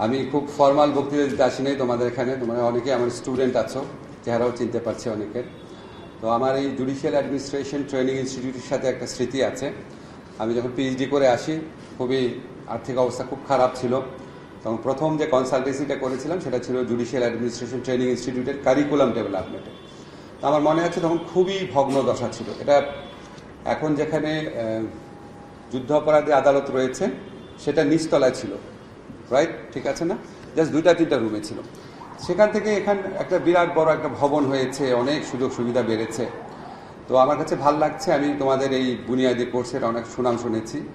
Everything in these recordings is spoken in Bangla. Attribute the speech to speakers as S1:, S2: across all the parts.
S1: আমি খুব ফর্মাল বক্তৃতা দিতে আসি নাই তোমাদের এখানে। তোমরা অনেকে আমার স্টুডেন্ট আছো, চেহারাও চিনতে পারছি অনেকের। তো আমার এই জুডিশিয়াল অ্যাডমিনিস্ট্রেশন ট্রেনিং ইনস্টিটিউটের সাথে একটা স্মৃতি আছে। আমি যখন পিএইচডি করে আসি, খুবই আর্থিক অবস্থা খুব খারাপ ছিল। তখন প্রথম যে কনসালটেন্সিটা করেছিলাম সেটা ছিল জুডিশিয়াল অ্যাডমিনিস্ট্রেশন ট্রেনিং ইনস্টিটিউটের কারিকুলাম ডেভেলপমেন্টে। তো আমার মনে আছে তখন খুবই ভগ্ন দশা ছিল। এটা এখন যেখানে যুদ্ধ অপরাধী আদালত রয়েছে সেটা নিচতলায় ছিল, রাইট? ঠিক আছে না? জাস্ট 2-3টা রুমে ছিল। সেখান থেকে এখানে একটা বিরাট বড় একটা ভবন হয়েছে, অনেক সুযোগ সুবিধা বেড়েছে। তো আমার কাছে ভাল লাগছে। আমি তোমাদের এই বুনিয়াদী কোর্সের অনেক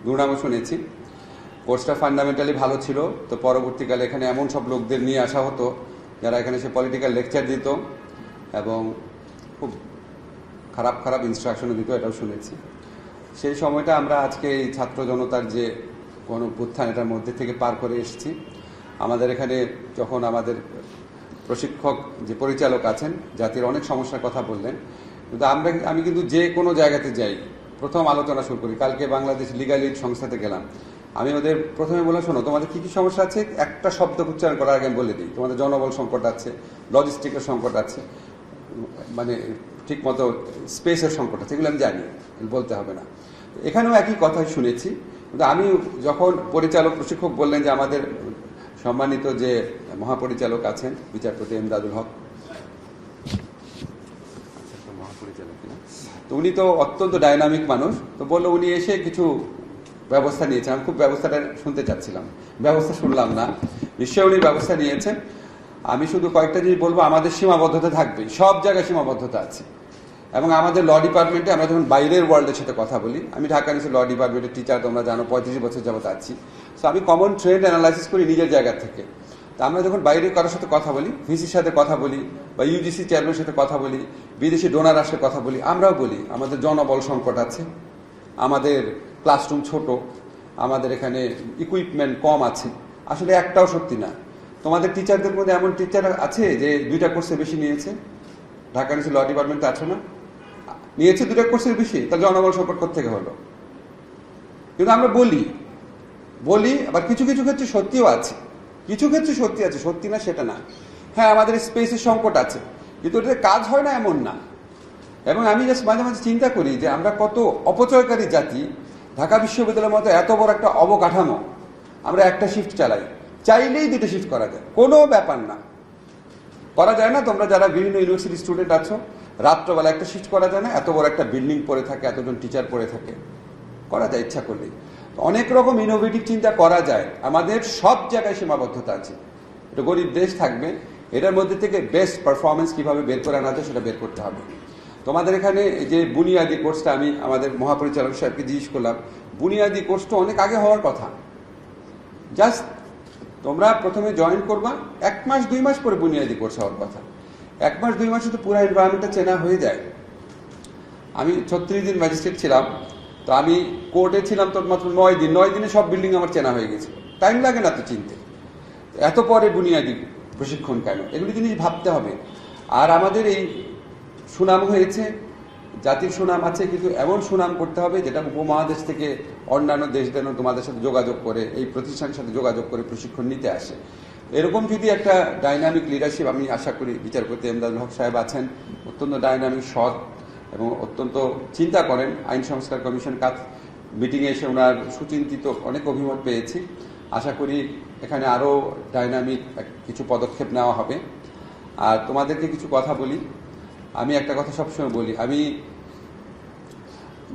S1: দুর্নামও শুনেছি। কোর্সটা ফান্ডামেন্টালি ভালো ছিল। তো পরবর্তীকালে এখানে এমন সব লোকদের নিয়ে আসা হতো যারা এখানে সে পলিটিক্যাল লেকচার দিত এবং খুব খারাপ খারাপ ইনস্ট্রাকশনও দিত, এটাও শুনেছি। সেই সময়টা আমরা আজকে এই ছাত্র জনতার যে গণঅভ্যুত্থান, এটার মধ্যে থেকে পার করে এসেছি। আমাদের এখানে যখন আমাদের প্রশিক্ষক যে পরিচালক আছেন, জাতির অনেক সমস্যার কথা বললেন, কিন্তু আমি কিন্তু যে কোনো জায়গাতে যাই প্রথম আলোচনা শুরু করি। কালকে বাংলাদেশ লিগাল এইড সংস্থাতে গেলাম, আমি ওদের প্রথমে বলে, শোনো তোমাদের কী কী সমস্যা আছে একটা শব্দ উচ্চারণ করার আগে আমি বলে দিই। তোমাদের জনবল সংকট আছে, লজিস্টিকের সংকট আছে, মানে ঠিক মতো স্পেসের সংকট আছে, এগুলো আমি জানি, বলতে হবে না। এখানেও একই কথাই শুনেছি। কিন্তু আমি যখন প্রশিক্ষক বললেন যে আমাদের সম্মানিত যে মহাপরিচালক আছেন, বিচারপতি এমদাদুল হক, মহাপরিচালক না, তো উনি তো অত্যন্ত ডাইনামিক মানুষ। তো বললো উনি এসে কিছু ব্যবস্থা নিয়েছেন। আমি খুব ব্যবস্থাটা শুনতে চাচ্ছিলাম, ব্যবস্থা শুনলাম না। নিশ্চয়ই উনি ব্যবস্থা নিয়েছেন। আমি শুধু কয়েকটা জিনিস বলবো। আমাদের সীমাবদ্ধতা থাকবে, সব জায়গায় সীমাবদ্ধতা আছে। এবং আমাদের ল ডিপার্টমেন্টে আমরা যখন বাইরের ওয়ার্ল্ডের সাথে কথা বলি, আমি ঢাকা নিচে ল ডিপার্টমেন্টের টিচার, তোমরা জানো 35 বছর যাবত আছি। সো আমি কমন ট্রেন্ড অ্যানালাইসিস করি নিজের জায়গা থেকে। তা আমরা যখন বাইরে কারোর সাথে কথা বলি, ভিসির সাথে কথা বলি বা ইউজিসি চেয়ারম্যানের সাথে কথা বলি, বিদেশি ডোনার আসলে কথা বলি, আমরাও বলি আমাদের জনবল সংকট আছে, আমাদের ক্লাসরুম ছোট, আমাদের এখানে ইকুইপমেন্ট কম আছে। আসলে একটাও সত্যি না। তোমাদের টিচারদের মধ্যে এমন টিচার আছে যে 2টা কোর্সে বেশি নিয়েছে? ঢাকা নিচে ল ডিপার্টমেন্টে আছো না? নিয়েছে 2টা কোর্সের বেশি, তাহলে জনবল সংকট কোথেকে হলো? কিন্তু আমরা বলি আবার কিছু কিছু ক্ষেত্রে সত্যিও আছে, কিছু ক্ষেত্রে সত্যি আছে, সত্যি না সেটা না। হ্যাঁ, আমাদের স্পেসের সংকট আছে, কিন্তু ওটাতে কাজ হয় না এমন না। এবং আমি জাস্ট মাঝে মাঝে চিন্তা করি যে আমরা কত অপচয়কারী জাতি। ঢাকা বিশ্ববিদ্যালয়ের মতো এত বড় একটা অবকাঠামো, আমরা একটা শিফট চালাই, চাইলেই 2টা শিফট করা যায়, কোনো ব্যাপার না। করা যায় না? তোমরা যারা বিভিন্ন ইউনিভার্সিটি স্টুডেন্ট আছো, রাত্রবেলা একটা শিফট করা যায় না? এত বড় একটা বিল্ডিং পড়ে থাকে, এতজন টিচার পড়ে থাকে, করা যায় ইচ্ছা করলেই। অনেক রকম ইনোভেটিভ চিন্তা করা যায়। আমাদের সব জায়গায় সীমাবদ্ধতা আছে। এটা গরিব দেশ থাকবে, এটার মধ্যে থেকে বেস্ট পারফরমেন্স কিভাবে বের করে আনা যায় সেটা বের করতে হবে। তোমাদের এখানে যে বুনিয়াদী কোর্সটা, আমি আমাদের মহাপরিচালক সাহেবকে জিজ্ঞেস করলাম, বুনিয়াদী কোর্সটা অনেক আগে হওয়ার কথা। জাস্ট তোমরা প্রথমে জয়েন করবা, 1 মাস 2 মাস পরে বুনিয়াদী কোর্স হওয়ার কথা। 1 মাস 2 মাসে তো পুরো এনভায়রনমেন্টটা চেনা হয়ে যায়। আমি 36 দিন ম্যাজিস্ট্রেট ছিলাম, তো আমি কোর্টে ছিলাম তো মাত্র 9 দিন। 9 দিনে সব বিল্ডিং আমার চেনা হয়ে গেছে। টাইম লাগে না তো চিনতে, এত পরে বুনিয়াদী প্রশিক্ষণ কেন? এগুলি জিনিস ভাবতে হবে। আর আমাদের এই সুনাম হয়েছে, জাতির সুনাম আছে, কিন্তু এমন সুনাম করতে হবে যেটা উপমহাদেশ থেকে অন্যান্য দেশ যেন তোমাদের সাথে যোগাযোগ করে, এই প্রতিষ্ঠানের সাথে যোগাযোগ করে প্রশিক্ষণ নিতে আসে। এরকম যদি একটা ডাইনামিক লিডারশিপ, আমি আশা করি বিচারপতি এমদাদুল হক সাহেব আছেন, অত্যন্ত ডাইনামিক, সৎ এবং অত্যন্ত চিন্তা করেন। আইন সংস্কার কমিশন মিটিংয়ে এসে ওনার সুচিন্তিত অনেক অভিমত পেয়েছি। আশা করি এখানে আরও ডাইনামিক কিছু পদক্ষেপ নেওয়া হবে। আর তোমাদেরকে কিছু কথা বলি। আমি একটা কথা সবসময় বলি, আমি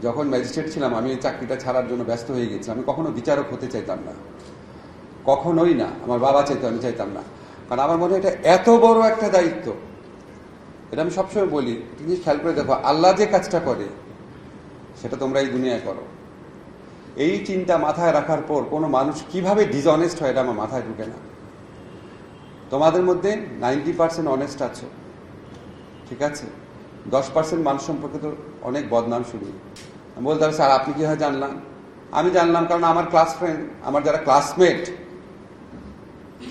S1: যখন ম্যাজিস্ট্রেট ছিলাম, আমি চাকরিটা ছাড়ার জন্য ব্যস্ত হয়ে গেছি। আমি কখনো বিচারক হতে চাইতাম না, কখনোই না। আমার বাবা চাইতো, আমি চাইতাম না। কারণ আমার মনে হয় এটা এত বড় একটা দায়িত্ব। এটা আমি সবসময় বলি, তুমি খেয়াল করে দেখো, আল্লাহ যে কাজটা করে সেটা তোমরা এই দুনিয়ায় করো। এই চিন্তা মাথায় রাখার পর কোনো মানুষ কিভাবে ডিসঅনেস্ট হয় এটা আমার মাথায় ঢুকে না। তোমাদের মধ্যে 90% অনেস্ট আছো, ঠিক আছে? 10% মানুষ সম্পর্কে তো অনেক বদনাম শুনি। আমি বলতে পারি, স্যার আপনি কীভাবে জানলাম? আমি জানলাম কারণ আমার ক্লাস ফ্রেন্ড, আমার যারা ক্লাসমেট,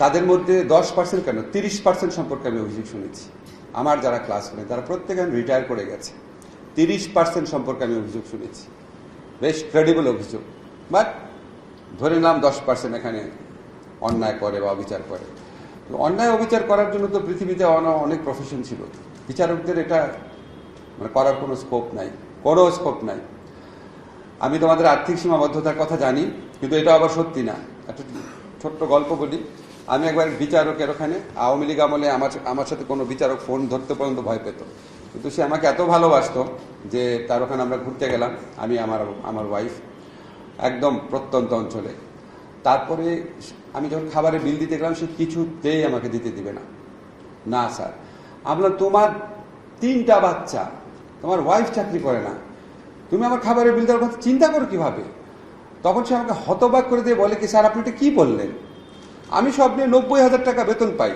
S1: তাদের মধ্যে 10% কেন 30% সম্পর্কে আমি অভিযোগ শুনেছি। আমার যারা ক্লাস ফ্রেন্ড, তারা প্রত্যেকে রিটায়ার করে গেছে, 30% সম্পর্কে আমি অভিযোগ শুনেছি। বেশ ক্রেডিবল অভিযোগ, বাট ধরে নিলাম 10% এখানে অন্যায় করে বা অবিচার করে। তো অন্যায় অবিচার করার জন্য তো পৃথিবীতে অনেক প্রফেশন ছিল, বিচারকদের এটা মানে করার কোনো স্কোপ নাই, কোনো স্কোপ নাই। আমি তোমাদের আর্থিক সীমাবদ্ধতার কথা জানি, কিন্তু এটা আবার সত্যি না। একটা ছোট্ট গল্প বলি। আমি একবার বিচারকের ওখানে আওয়ামী লীগ আমলে আমার সাথে কোনো বিচারক ফোন ধরতে পর্যন্ত ভয় পেত, কিন্তু সে আমাকে এত ভালোবাসতো যে তার ওখানে আমরা ঘুরতে গেলাম, আমি আমার ওয়াইফ, একদম প্রত্যন্ত অঞ্চলে। তারপরে আমি যখন খাবারের বিল দিতে গেলাম, সে কিছুতেই আমাকে দিতে দিবে না। না স্যার, আমরা তোমার 3টা বাচ্চা, তোমার ওয়াইফ চাকরি করে না, তুমি আমার খাবারের বিল দেওয়ার কথা চিন্তা করো কিভাবে? তখন সে আমাকে হতবাক করে দিয়ে বলে কি, স্যার আপনি এটা কি বললেন? আমি সব নিয়ে 90,000 টাকা বেতন পাই,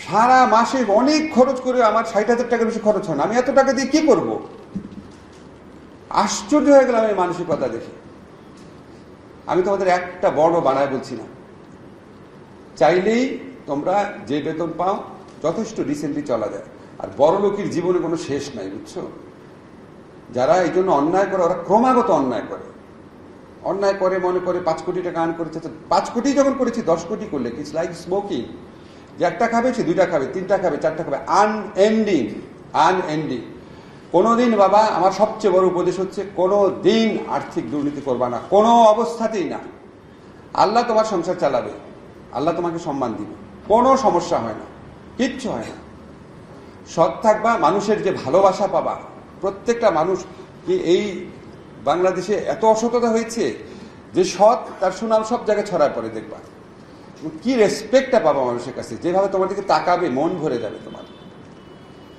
S1: সারা মাসে অনেক খরচ করে আমার 60,000 টাকা বেশি খরচ হয় না, আমি এত টাকা দিয়ে কি করব? আশ্চর্য হয়ে গেলাম এই মানসিকতা দেখে। আমি তোমাদের একটা বড় বাড়ায় বলছি না, চাইলেই তোমরা যে বেতন পাও যথেষ্ট রিসেন্টলি চলা যায়। আর বড় লোকের জীবনে কোনো শেষ নাই, বুঝছো? যারা এই জন্য অন্যায় করে, ওরা ক্রমাগত অন্যায় করে। অন্যায় করে মনে করে 5 কোটি টাকা আর্ন করেছে, তো 5 কোটি যখন করেছি 10 কোটি করলে ইটস লাইক স্মোকিং। যে একটা খাবে সে 2টা খাবে, 3টা খাবে, 4টা খাবে, আনএন্ডিং। কোনোদিন বাবা, আমার সবচেয়ে বড় উপদেশ হচ্ছে, কোনোদিন আর্থিক দুর্নীতি করবা না, কোনো অবস্থাতেই না। আল্লাহ তোমার সংসার চালাবে, আল্লাহ তোমাকে সম্মান দিবে, কোনো সমস্যা হয় না, কিচ্ছু হয় না। সৎ থাকবা, মানুষের যে ভালোবাসা পাবা, প্রত্যেকটা মানুষ কি এই বাংলাদেশে এত অসততা হয়েছে যে সৎ তার সুনাম সব জায়গায় ছড়ায় পড়ে, দেখবা কি রেসপেক্টটা পাবা মানুষের কাছে, যেভাবে তোমার দিকে তাকাবে মন ভরে যাবে তোমার।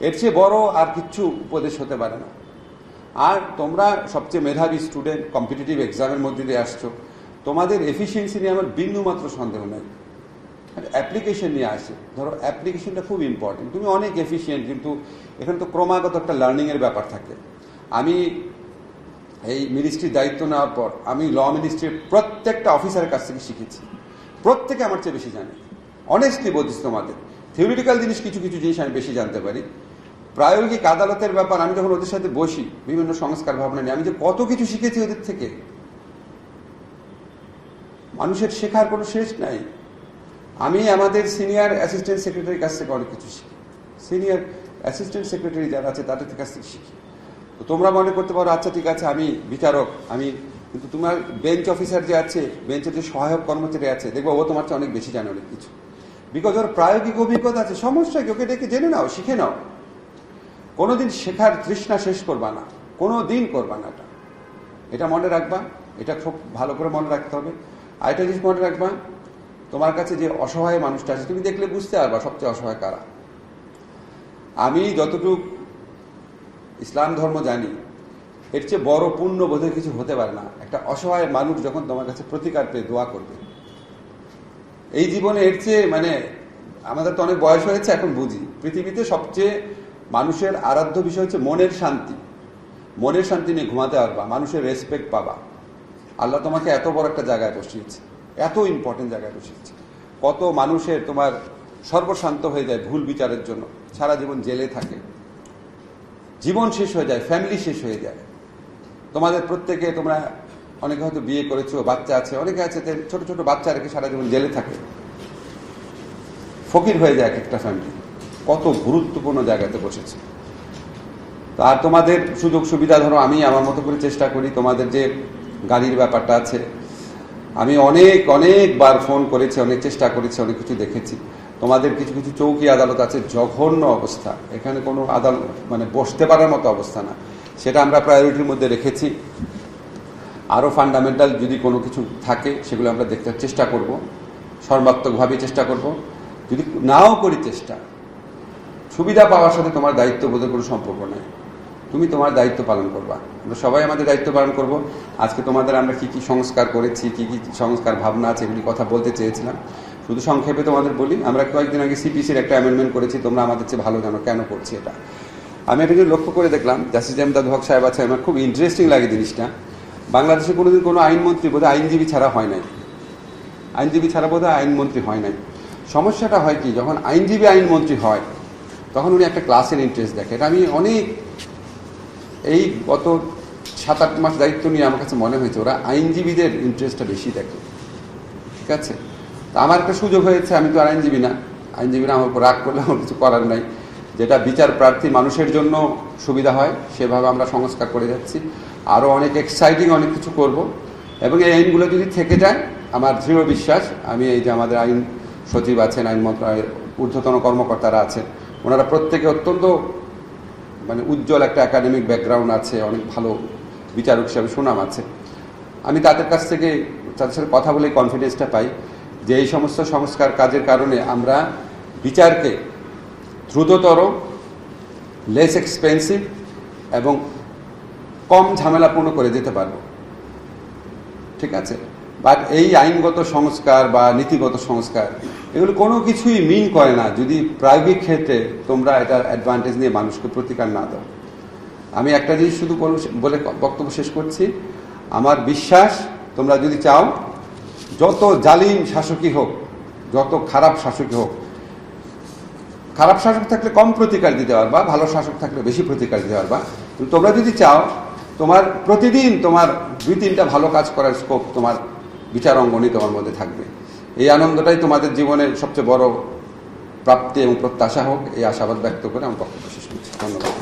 S1: এর চেয়ে বড় আর কিচ্ছু উপদেশ হতে পারে না। আর তোমরা সবচেয়ে মেধাবী স্টুডেন্ট, কম্পিটিটিভ এক্সামের মধ্যে দিয়ে আসছো, তোমাদের এফিসিয়েন্সি নিয়ে আমার বিন্দু মাত্র সন্দেহ নাই। অ্যাপ্লিকেশন নিয়ে আসে, ধরো অ্যাপ্লিকেশনটা খুব ইম্পর্টেন্ট, তুমি অনেক এফিসিয়েন্ট, কিন্তু এখানে তো ক্রমাগত একটা লার্নিংয়ের ব্যাপার থাকে। আমি এই মিনিস্ট্রির দায়িত্ব নেওয়ার পর আমি ল মিনিস্ট্রির প্রত্যেকটা অফিসারের কাছ থেকে শিখেছি, প্রত্যেকে আমার চেয়ে বেশি জানে। অনেস্টলি বলছি তোমাদের, থিওরিটিক্যাল জিনিস কিছু কিছু জিনিস আমি বেশি জানতে পারি। প্রায়োগিক আদালতের ব্যাপার আমি যখন ওদের সাথে বসি, বিভিন্ন সংস্কার ভাবনা নিয়ে, আমি যে কত কিছু শিখেছি ওদের থেকে। মানুষের শেখার কোনো শেষ নাই। আমি আমাদের সিনিয়র অ্যাসিস্ট্যান্ট সেক্রেটারির কাছ থেকে অনেক কিছু শিখি, সিনিয়র অ্যাসিস্ট্যান্ট সেক্রেটারি যারা আছে তাদের কাছ থেকে শিখি। তো তোমরা মনে করতে পারো আচ্ছা ঠিক আছে আমি বিচারক, কিন্তু তোমার বেঞ্চ অফিসার যে আছে, বেঞ্চের যে সহায়ক কর্মচারী আছে, দেখবো ও তোমার চেয়ে অনেক বেশি জানে অনেক কিছু, বিকজ ওর প্রায়োগিক অভিজ্ঞতা আছে। সমস্যা কি, ওকে ডেকে জেনে নাও, শিখে নাও। কোনোদিন শেখার তৃষ্ণা শেষ করবা না, কোনো দিন করবা না। এটা মনে রাখবা, এটা খুব ভালো করে মনে রাখতে হবে। আরেকটা জিনিস মনে রাখবা, তোমার কাছে যে অসহায় মানুষটা আছে, তুমি দেখলে বুঝতে পারবা সবচেয়ে অসহায় কারা। আমি যতটুকু ইসলাম ধর্ম জানি, এর চেয়ে বড় পুণ্য বোধহয় কিছু হতে পারে না একটা অসহায় মানুষ যখন তোমার কাছে প্রতিকার পেয়ে দোয়া করবে। এই জীবনে এর চেয়ে আমাদের তো অনেক বয়স হয়েছে, এখন বুঝি পৃথিবীতে সবচেয়ে মানুষের আরাধ্য বিষয় হচ্ছে মনের শান্তি। মনের শান্তি নিয়ে ঘুমাতে পারবা, মানুষের রেসপেক্ট পাবা। আল্লাহ তোমাকে এত বড় একটা জায়গায় বসিয়েছে, এত ইম্পর্টেন্ট জায়গায় বসিয়েছে। কত মানুষের তোমার সর্বশান্ত হয়ে যায় ভুল বিচারের জন্য, সারা জীবন জেলে থাকে, জীবন শেষ হয়ে যায়, ফ্যামিলি শেষ হয়ে যায়। তোমাদের প্রত্যেকে, তোমরা অনেকে হয়তো বিয়ে করেছো, বাচ্চা আছে, অনেকে আছে ছোট ছোট বাচ্চা রেখে সারা জীবন জেলে থাকে, ফকির হয়ে যায় একটা ফ্যামিলি। কত গুরুত্বপূর্ণ জায়গাতে বসেছে। আর তোমাদের সুযোগ সুবিধা, ধরো আমি আমার মতো করে চেষ্টা করি। তোমাদের যে গাড়ির ব্যাপারটা আছে, আমি অনেকবার ফোন করেছি, অনেক চেষ্টা করেছি, অনেক কিছু দেখেছি। তোমাদের কিছু কিছু চৌকি আদালত আছে, জঘন্য অবস্থা, এখানে কোনো আদালত বসতে পারার মতো অবস্থা না। সেটা আমরা প্রায়োরিটির মধ্যে রেখেছি। আরও ফান্ডামেন্টাল যদি কোনো কিছু থাকে সেগুলো আমরা দেখতে চেষ্টা করব, সর্বাত্মকভাবে চেষ্টা করব। যদি নাও করি চেষ্টা, সুবিধা পাওয়ার সাথে তোমার দায়িত্ববোধের কোনো সম্পর্ক নেই। তুমি তোমার দায়িত্ব পালন করবা, আমরা সবাই আমাদের দায়িত্ব পালন করব। আজকে তোমাদের আমরা কি কি সংস্কার করেছি, কি কি সংস্কার ভাবনা আছে, এগুলি কথা বলতে চেয়েছিলাম। শুধু সংক্ষেপে তোমাদের বলি, আমরা কয়েকদিন আগে সিপিসির একটা অ্যামেন্ডমেন্ট করেছি, তোমরা আমাদের চেয়ে ভালো জানো কেন করছি এটা। আমি এটা যদি লক্ষ্য করে দেখলাম, জাস্টিস এমদাদ হক সাহেব আছে, আমার খুব ইন্টারেস্টিং লাগে জিনিসটা। বাংলাদেশে কোনোদিন কোনো আইনমন্ত্রী বোধহয় আইনজীবী ছাড়া হয় নাই, আইনজীবী ছাড়া বোধহয় আইনমন্ত্রী হয় নাই। সমস্যাটা হয় কি, যখন আইনজীবী আইনমন্ত্রী হয় তখন উনি একটা ক্লাসের ইন্টারেস্ট দেখে। এটা আমি এই গত 7-8 মাস দায়িত্ব নিয়ে আমার কাছে মনে হয়েছে ওরা আইনজীবীদের ইন্টারেস্টটা বেশি দেখে। ঠিক আছে, তো আমার একটা সুযোগ হয়েছে, আমি তো আর আইনজীবীরা আমার উপর রাগ করলে আমার কিছু করার নাই। যেটা বিচার প্রার্থী মানুষের জন্য সুবিধা হয় সেভাবে আমরা সংস্কার করে যাচ্ছি। আরও অনেক এক্সাইটিং অনেক কিছু করব, এবং এই আইনগুলো যদি থেকে যায় আমার দৃঢ় বিশ্বাস, আমি এই যে আমাদের আইন সচিব আছেন, আইন মন্ত্রণালয়ের ঊর্ধ্বতন কর্মকর্তারা আছেন, ওনারা প্রত্যেকে অত্যন্ত উজ্জ্বল একটা একাডেমিক ব্যাকগ্রাউন্ড আছে, অনেক ভালো বিচারক হিসাবে সুনাম আছে। আমি তাদের কাছ থেকে তাদের সাথে কথা বলে কনফিডেন্সটা পাই যে এই সমস্ত সংস্কার কাজের কারণে আমরা বিচারকে দ্রুততর, লেস এক্সপেন্সিভ এবং কম ঝামেলাপূর্ণ করে যেতে পারবো। ঠিক আছে, বাট এই আইনগত সংস্কার বা নীতিগত সংস্কার এগুলো কোনো কিছুই মিন করে না যদি প্রায়োগিক ক্ষেত্রে তোমরা এটার অ্যাডভান্টেজ নিয়ে মানুষকে প্রতিকার না দাও। আমি একটা জিনিস শুধু বলে বক্তব্য শেষ করছি, আমার বিশ্বাস তোমরা যদি চাও, যত জালিম শাসকই হোক, যত খারাপ শাসকই হোক, খারাপ শাসক থাকলে কম প্রতিকার দিতে পারবা, ভালো শাসক থাকলে বেশি প্রতিকার দিতে পারবা। কিন্তু তোমরা যদি চাও তোমার প্রতিদিন তোমার 2-3টা ভালো কাজ করার স্কোপ তোমার বিচার অঙ্গনই তোমার মধ্যে থাকবে। এই আনন্দটাই তোমাদের জীবনের সবচেয়ে বড় প্রাপ্তি এবং প্রত্যাশা হোক, এই আশাবাদ ব্যক্ত করে আমি বক্তব্য শেষ করছি। ধন্যবাদ।